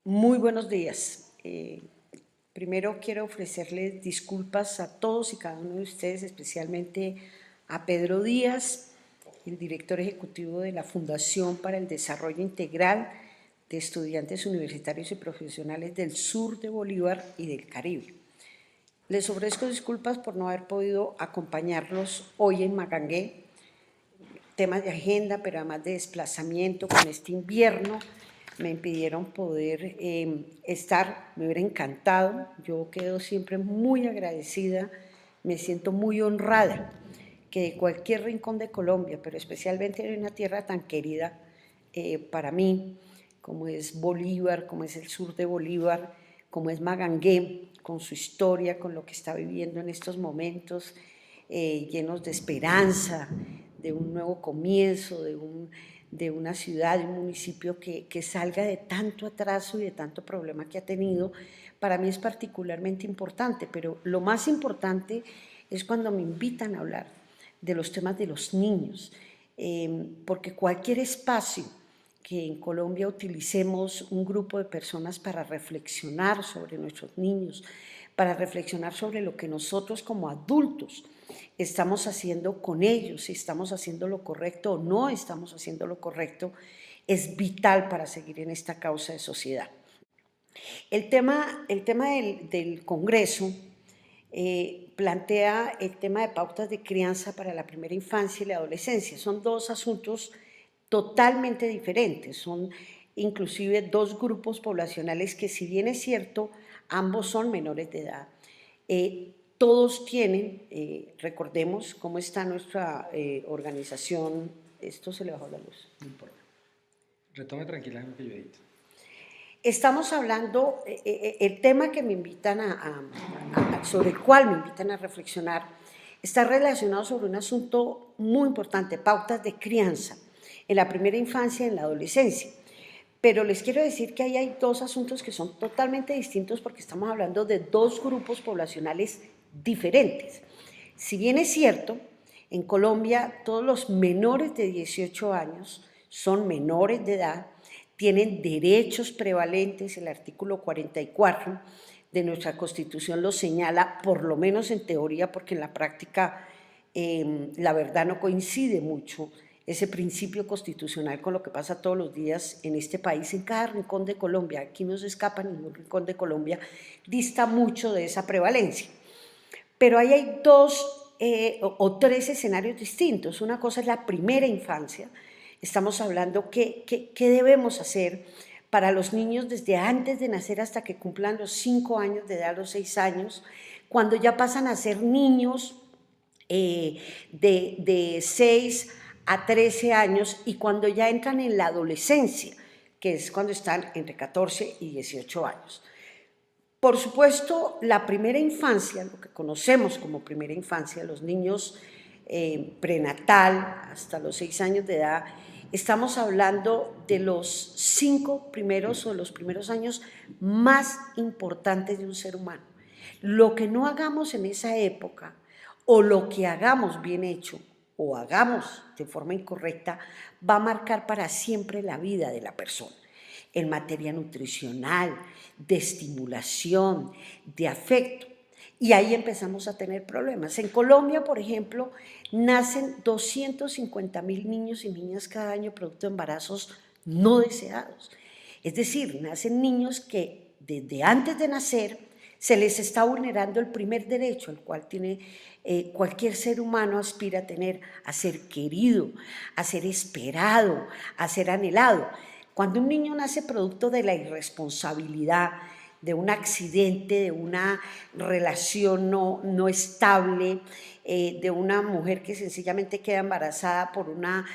Muy buenos días. Primero quiero ofrecerles disculpas a todos y cada uno de ustedes, especialmente a Pedro Díaz, el director ejecutivo de la Fundación para el Desarrollo Integral de Estudiantes Universitarios y Profesionales del Sur de Bolívar y del Caribe. Les ofrezco disculpas por no haber podido acompañarlos hoy en Magangué, temas de agenda, pero además de desplazamiento con este invierno, me impidieron poder estar. Me hubiera encantado. Yo quedo siempre muy agradecida, me siento muy honrada que de cualquier rincón de Colombia, pero especialmente de una tierra tan querida para mí, como es Bolívar, como es el sur de Bolívar, como es Magangué, con su historia, con lo que está viviendo en estos momentos, llenos de esperanza, de un nuevo comienzo, de una ciudad, de un municipio que salga de tanto atraso y de tanto problema que ha tenido, para mí es particularmente importante, pero lo más importante es cuando me invitan a hablar de los temas de los niños, porque cualquier espacio que en Colombia utilicemos un grupo de personas para reflexionar sobre nuestros niños, para reflexionar sobre lo que nosotros como adultos estamos haciendo con ellos, si estamos haciendo lo correcto o no estamos haciendo lo correcto, es vital para seguir en esta causa de sociedad. El tema del Congreso plantea el tema de pautas de crianza para la primera infancia y la adolescencia. Son dos asuntos totalmente diferentes, son inclusive dos grupos poblacionales que, si bien es cierto, ambos son menores de edad. Todos tienen, recordemos cómo está nuestra organización. Esto se le bajó la luz. No importa. Retome tranquila lo que yo edito. Estamos hablando, el tema que me invitan sobre el cual me invitan a reflexionar, está relacionado sobre un asunto muy importante, pautas de crianza en la primera infancia y en la adolescencia. Pero les quiero decir que ahí hay dos asuntos que son totalmente distintos porque estamos hablando de dos grupos poblacionales diferentes. Si bien es cierto, en Colombia todos los menores de 18 años son menores de edad, tienen derechos prevalentes, el artículo 44 de nuestra Constitución lo señala, por lo menos en teoría, porque en la práctica la verdad no coincide mucho ese principio constitucional con lo que pasa todos los días en este país, en cada rincón de Colombia. Aquí no se escapa ningún rincón de Colombia, dista mucho de esa prevalencia. Pero ahí hay dos o tres escenarios distintos. Una cosa es la primera infancia. Estamos hablando qué debemos hacer para los niños desde antes de nacer hasta que cumplan los 5 años de edad, los 6 años, cuando ya pasan a ser niños de 6 a 13 años y cuando ya entran en la adolescencia, que es cuando están entre 14 y 18 años. Por supuesto, la primera infancia, lo que conocemos como primera infancia, los niños prenatal hasta los 6 años de edad, estamos hablando de los 5 primeros o los primeros años más importantes de un ser humano. Lo que no hagamos en esa época o lo que hagamos bien hecho o hagamos de forma incorrecta va a marcar para siempre la vida de la persona en materia nutricional, de estimulación, de afecto. Y ahí empezamos a tener problemas. En Colombia, por ejemplo, nacen 250.000 niños y niñas cada año producto de embarazos no deseados. Es decir, nacen niños que desde antes de nacer se les está vulnerando el primer derecho, el cual tiene cualquier ser humano aspira a tener, a ser querido, a ser esperado, a ser anhelado. Cuando un niño nace producto de la irresponsabilidad, de un accidente, de una relación no estable, de una mujer que sencillamente queda embarazada por una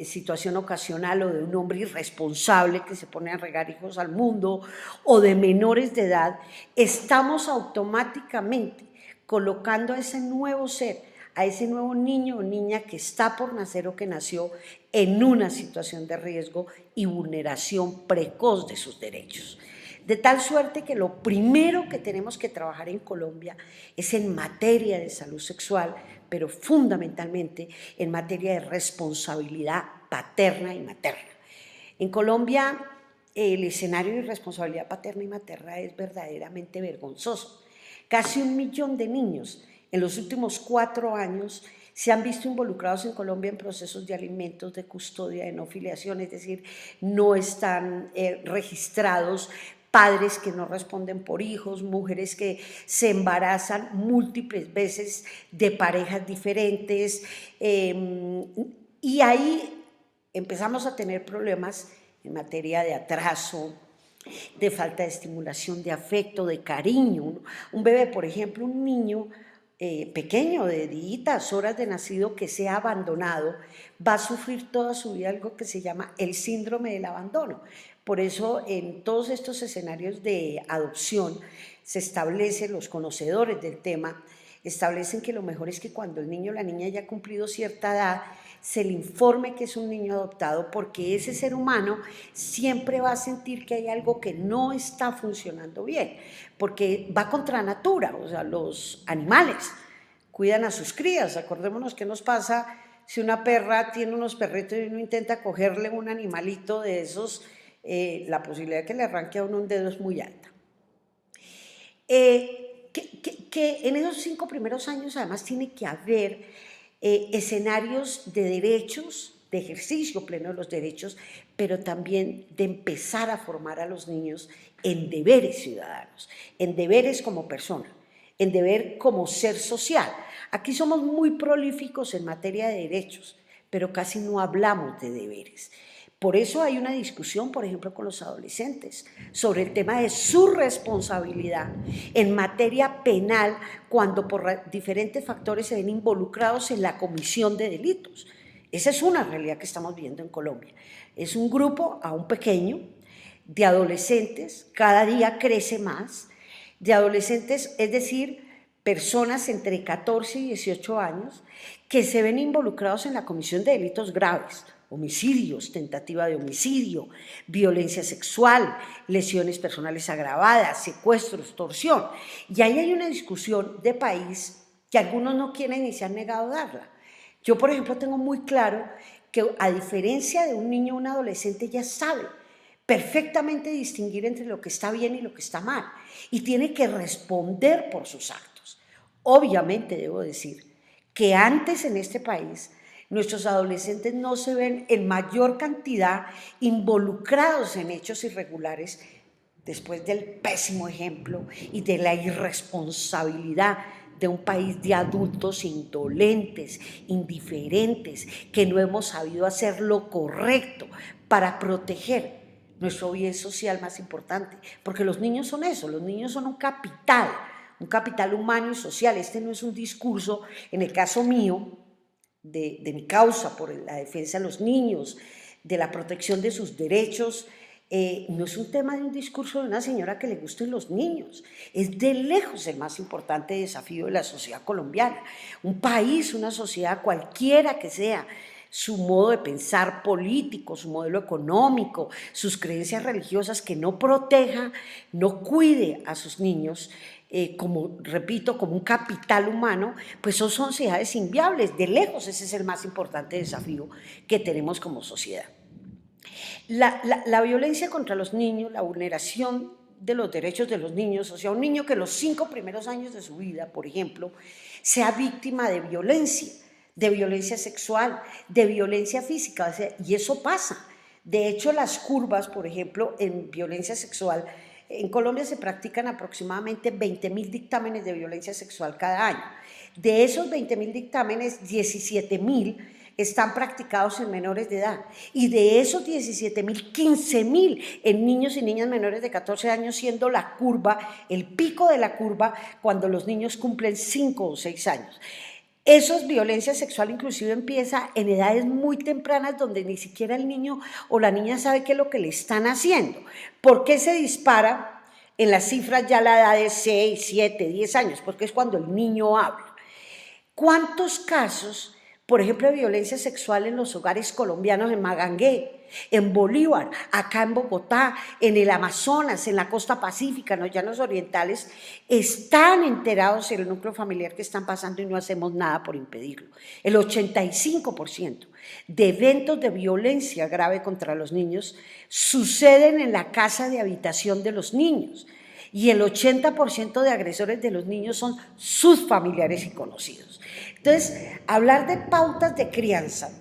situación ocasional o de un hombre irresponsable que se pone a regar hijos al mundo o de menores de edad, estamos automáticamente colocando a ese nuevo ser, a ese nuevo niño o niña que está por nacer o que nació en una situación de riesgo y vulneración precoz de sus derechos. De tal suerte que lo primero que tenemos que trabajar en Colombia es en materia de salud sexual, pero fundamentalmente en materia de responsabilidad paterna y materna. En Colombia el escenario de irresponsabilidad paterna y materna es verdaderamente vergonzoso. Casi 1 millón de niños en los últimos 4 años se han visto involucrados en Colombia en procesos de alimentos, de custodia, de no filiación, es decir, no están registrados, padres que no responden por hijos, mujeres que se embarazan múltiples veces de parejas diferentes, y ahí empezamos a tener problemas en materia de atraso, de falta de estimulación, de afecto, de cariño. Un bebé, por ejemplo, un niño pequeño, de días, horas de nacido, que sea abandonado, va a sufrir toda su vida algo que se llama el síndrome del abandono. Por eso, en todos estos escenarios de adopción, se establece, los conocedores del tema, establecen que lo mejor es que cuando el niño o la niña haya cumplido cierta edad, se le informe que es un niño adoptado, porque ese ser humano siempre va a sentir que hay algo que no está funcionando bien, porque va contra natura. O sea, los animales cuidan a sus crías. Acordémonos qué nos pasa si una perra tiene unos perritos y uno intenta cogerle un animalito de esos, la posibilidad de que le arranque a uno un dedo es muy alta. Que en esos 5 primeros años además tiene que haber escenarios de derechos, de ejercicio pleno de los derechos, pero también de empezar a formar a los niños en deberes ciudadanos, en deberes como persona, en deber como ser social. Aquí somos muy prolíficos en materia de derechos, pero casi no hablamos de deberes. Por eso hay una discusión, por ejemplo, con los adolescentes sobre el tema de su responsabilidad en materia penal cuando por diferentes factores se ven involucrados en la comisión de delitos. Esa es una realidad que estamos viendo en Colombia. Es un grupo aún pequeño de adolescentes, cada día crece más, de adolescentes, es decir, personas entre 14 y 18 años que se ven involucrados en la comisión de delitos graves, homicidios, tentativa de homicidio, violencia sexual, lesiones personales agravadas, secuestro, extorsión. Y ahí hay una discusión de país que algunos no quieren y se han negado a darla. Yo, por ejemplo, tengo muy claro que, a diferencia de un niño o un adolescente, ya sabe perfectamente distinguir entre lo que está bien y lo que está mal, y tiene que responder por sus actos. Obviamente debo decir que antes en este país nuestros adolescentes no se ven en mayor cantidad involucrados en hechos irregulares después del pésimo ejemplo y de la irresponsabilidad de un país de adultos indolentes, indiferentes, que no hemos sabido hacer lo correcto para proteger nuestro bien social más importante, porque los niños son eso, los niños son un capital humano y social. Este no es un discurso, en el caso mío, de mi causa por la defensa de los niños, de la protección de sus derechos, no es un tema de un discurso de una señora que le gusten los niños, es de lejos el más importante desafío de la sociedad colombiana. Un país, una sociedad, cualquiera que sea su modo de pensar político, su modelo económico, sus creencias religiosas, que no proteja, no cuide a sus niños, como, repito, como un capital humano, pues son sociedades inviables. De lejos ese es el más importante desafío que tenemos como sociedad. La violencia contra los niños, la vulneración de los derechos de los niños, o sea, un niño que los 5 primeros años de su vida, por ejemplo, sea víctima de violencia sexual, de violencia física, o sea, y eso pasa. De hecho, las curvas, por ejemplo, en violencia sexual, en Colombia se practican aproximadamente 20.000 dictámenes de violencia sexual cada año. De esos 20.000 dictámenes, 17.000 están practicados en menores de edad, y de esos 17.000, 15.000 en niños y niñas menores de 14 años, siendo la curva, el pico de la curva, cuando los niños cumplen 5 o 6 años. Eso es violencia sexual, inclusive empieza en edades muy tempranas, donde ni siquiera el niño o la niña sabe qué es lo que le están haciendo. ¿Por qué se dispara en las cifras ya a la edad de 6, 7, 10 años? Porque es cuando el niño habla. ¿Cuántos casos, por ejemplo, de violencia sexual en los hogares colombianos, en Magangué, en Bolívar, acá en Bogotá, en el Amazonas, en la costa pacífica, en los llanos orientales, están enterados en el núcleo familiar que están pasando y no hacemos nada por impedirlo. El 85% de eventos de violencia grave contra los niños suceden en la casa de habitación de los niños y el 80% de agresores de los niños son sus familiares y conocidos. Entonces, hablar de pautas de crianza,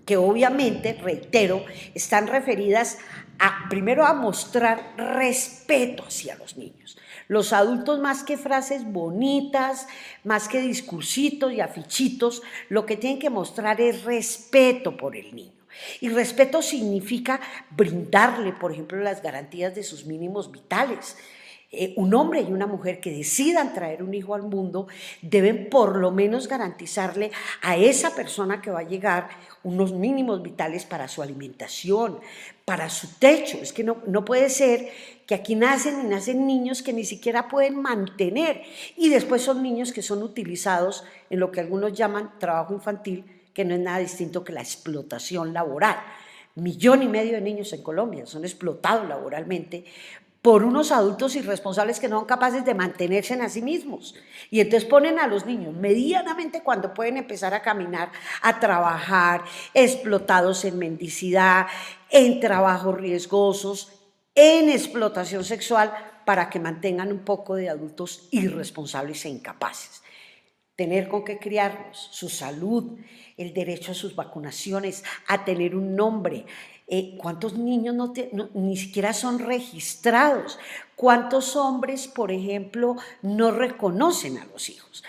que obviamente, reitero, están referidas primero a mostrar respeto hacia los niños. Los adultos, más que frases bonitas, más que discursitos y afichitos, lo que tienen que mostrar es respeto por el niño. Y respeto significa brindarle, por ejemplo, las garantías de sus mínimos vitales. Un hombre y una mujer que decidan traer un hijo al mundo deben por lo menos garantizarle a esa persona que va a llegar unos mínimos vitales para su alimentación, para su techo. Es que no puede ser que aquí nacen niños que ni siquiera pueden mantener y después son niños que son utilizados en lo que algunos llaman trabajo infantil, que no es nada distinto que la explotación laboral. 1,5 millones de niños en Colombia son explotados laboralmente por unos adultos irresponsables que no son capaces de mantenerse en sí mismos. Y entonces ponen a los niños medianamente cuando pueden empezar a caminar, a trabajar, explotados en mendicidad, en trabajos riesgosos, en explotación sexual, para que mantengan un poco de adultos irresponsables e incapaces. Tener con qué criarlos, su salud, el derecho a sus vacunaciones, a tener un nombre. ¿Cuántos niños ni siquiera son registrados? ¿Cuántos hombres, por ejemplo, no reconocen a los hijos?